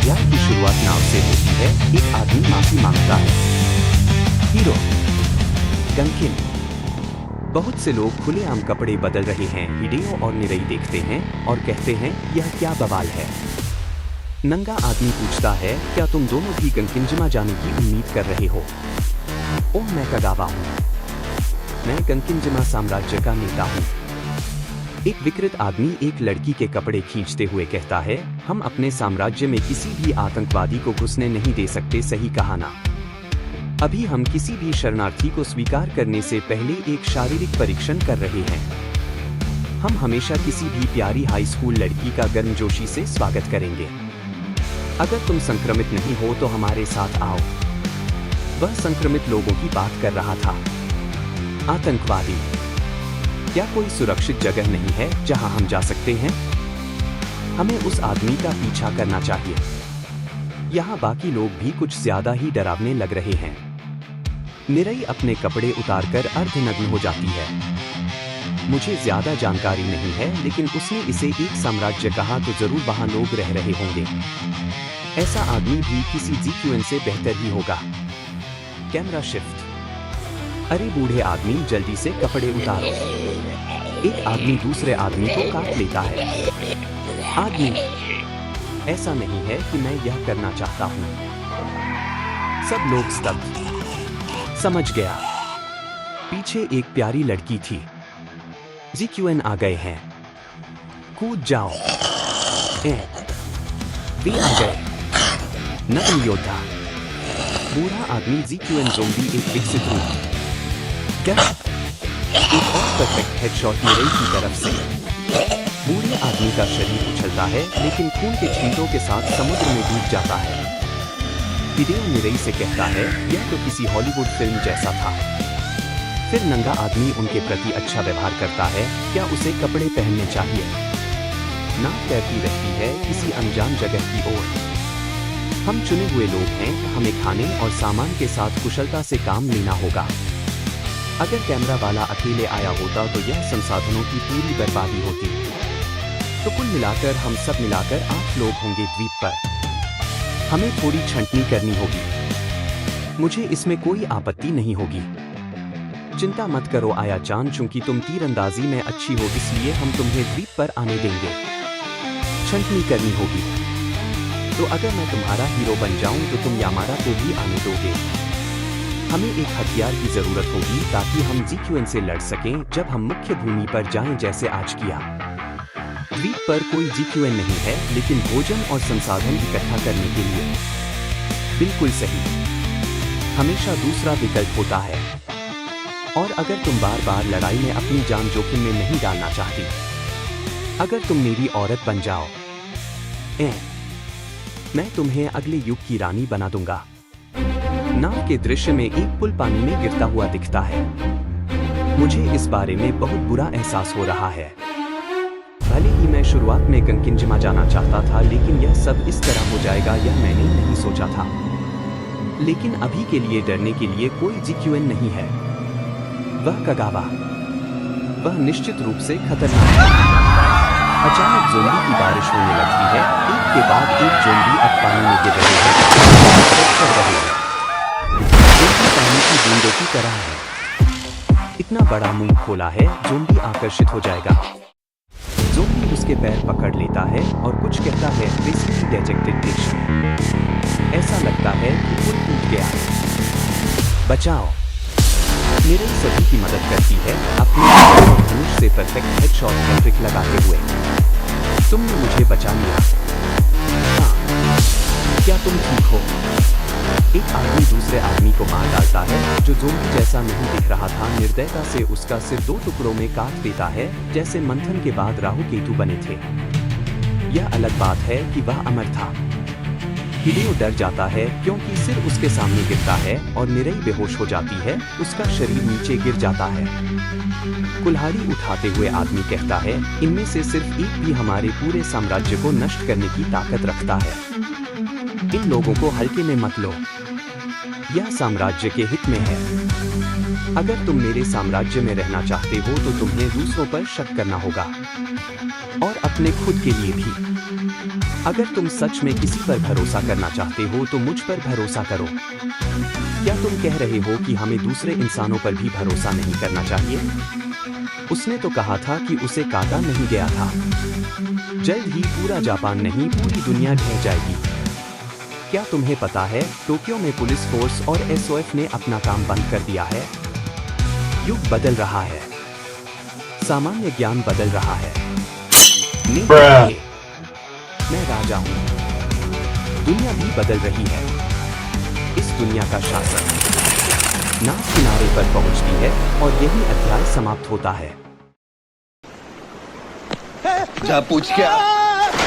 अध्याय की शुरुआत नाव से होती है। एक आदमी माफी मांगता है। Hero Dunkin. बहुत से लोग खुलेआम कपड़े बदल रहे हैं। हिडेयो और निरई देखते हैं और कहते हैं, यह क्या बवाल है। नंगा आदमी पूछता है, क्या तुम दोनों भी गंकिनजिमा जाने की उम्मीद कर रहे हो? ओह, मैं कगावा हूँ। मैं गंकिनजिमा साम्राज्य का नेता हूँ। एक विकृत आदमी एक लड़की के कपड़े खींचते हुए कहता है, हम अपने साम्राज्य में किसी भी आतंकवादी को घुसने नहीं दे सकते। सही कहा ना? अभी हम किसी भी शरणार्थी को स्वीकार करने से पहले एक शारीरिक परीक्षण कर रहे हैं। हम हमेशा किसी भी प्यारी हाई स्कूल लड़की का गर्मजोशी से स्वागत करेंगे। अगर तुम संक्रमित नहीं हो तो हमारे साथ आओ। वह संक्रमित लोगों की बात कर रहा था। आतंकवादी। क्या कोई सुरक्षित जगह नहीं है जहां हम जा सकते हैं? हमें उस आदमी का पीछा करना चाहिए। यहाँ बाकी लोग भी कुछ ज्यादा ही डरावने लग रहे हैं। निरई अपने कपड़े उतारकर अर्धनग्न हो जाती है। मुझे ज्यादा जानकारी नहीं है, लेकिन उसने इसे एक साम्राज्य कहा तो जरूर वहां लोग रह रहे होंगे। ऐसा आदमी भी किसी GQN से बेहतर ही होगा। Camera shift. अरे बूढ़े आदमी, जल्दी से कपड़े उतारो। एक आदमी दूसरे आदमी को काट लेता है। आदमी, ऐसा नहीं है कि मैं यह करना चाहता हूं। सब लोग स्तब्ध। समझ गया। पीछे एक प्यारी लड़की थी। GQN आ गए हैं। कूद जाओ। वे आ गए। नग्न योद्धा। बूढ़ा आदमी GQN ज़ोंबी एक विकसित रूप। क्या? एक और परफेक्ट हेडशॉट निरई की तरफ से। बूढ़े आदमी का शरीर उछलता है, लेकिन खून के छींटों के साथ समुद्र में डूब जाता है। हिडेयो निरई से कहता है, यह तो किसी हॉलीवुड फिल्म जैसा था। फिर नंगा आदमी उनके प्रति अच्छा व्यवहार करता है। क्या उसे कपड़े पहनने चाहिए? नाव तैरती रहती है किसी अनजान जगह की ओर। हम चुने हुए लोग हैं। हमें खाने और सामान के साथ कुशलता से काम लेना होगा। अगर कैमरा वाला अकेले आया होता तो यह संसाधनों की पूरी बर्बादी होती। तो कुल मिलाकर हम सब मिलाकर 8 लोग होंगे द्वीप पर। हमें थोड़ी छंटनी करनी होगी। मुझे इसमें कोई आपत्ति नहीं होगी। चिंता मत करो आया चान, चूंकि तुम तीरंदाजी में अच्छी हो इसलिए हम तुम्हें द्वीप पर आने देंगे। छंटनी करनी होगी। तो अगर मैं तुम्हारा हीरो बन जाऊं तो तुम यामारा को भी आने दोगे। हमें एक हथियार की जरूरत होगी ताकि हम GQN से लड़ सकें जब हम मुख्य भूमि पर जाएं, जैसे आज किया। द्वीप पर कोई GQN नहीं है, लेकिन भोजन और संसाधन इकट्ठा करने के लिए। बिल्कुल सही। हमेशा दूसरा विकल्प होता है। और अगर तुम बार बार लड़ाई में अपनी जान जोखिम में नहीं डालना चाहती, अगर तुम मेरी औरत बन जाओ, मैं तुम्हें अगले युग की रानी बना दूंगा। नाव के दृश्य में एक पुल पानी में गिरता हुआ दिखता है। मुझे इस बारे में बहुत बुरा एहसास हो रहा है। भले ही मैं शुरुआत में गंकिनजिमा जाना चाहता था, लेकिन यह सब इस तरह हो जाएगा यह मैंने नहीं सोचा था। लेकिन अभी के लिए डरने के लिए कोई GQN नहीं है। वह कगावा। वह निश्चित रूप से खतरनाक है। अचानक ज़ोंबी की बारिश होने लगती है। एक के बाद एक ज़ोंबी अब पानी में गिर रहे हैं। ज़ोंबी पानी की बूंदों की तरह है। इतना बड़ा मुंह खोला है, ज़ोंबी आकर्षित हो जाएगा। ज़ोंबी उसके पैर पकड़ लेता है और कुछ कहता है, बेसिकली डेजेक्टेड। ऐसा लगता है कि पुल टूट गया। बचाओ। निरई सभी की मदद करती है, अपने धनुष से परफेक्ट हेडशॉट हैट्रिक लगाते हुए। तुमने मुझे बचा लिया। हाँ, क्या तुम ठीक हो? एक आदमी दूसरे आदमी को मार डालता है, जो ज़ोंबी जैसा नहीं दिख रहा था। निर्दयता से उसका सिर 2 टुकड़ों में काट देता है, जैसे मंथन के बाद राहु केतु बने थे। यह अलग बात है कि वह अमर था। हिडेयो डर जाता है क्योंकि सिर उसके सामने गिरता है और निरई बेहोश हो जाती है। उसका शरीर नीचे गिर जाता है। कुल्हाड़ी उठाते हुए आदमी कहता है, इनमें से सिर्फ एक भी हमारे पूरे साम्राज्य को नष्ट करने की ताकत रखता है। इन लोगों को हल्के में मत लो। यह साम्राज्य के हित में है। अगर तुम मेरे साम्राज्य में रहना चाहते हो तो तुम्हें दूसरों पर शक करना होगा, और अपने खुद के लिए भी। अगर तुम सच में किसी पर भरोसा करना चाहते हो तो मुझ पर भरोसा करो। क्या तुम कह रहे हो कि हमें दूसरे इंसानों पर भी भरोसा नहीं करना चाहिए? उसने तो कहा था कि उसे काटा नहीं गया था। जल्द ही पूरा जापान नहीं, पूरी दुनिया ढह जाएगी। क्या तुम्हें पता है, टोक्यो में पुलिस फोर्स और एसओएफ ने अपना काम बंद कर दिया है। युग बदल रहा है, सामान्य ज्ञान बदल रहा है। मैं राजा हूं, दुनिया भी बदल रही है। इस दुनिया का शासन नाव किनारे पर पहुंचती है और यही अध्याय समाप्त होता है। जा पूछ क्या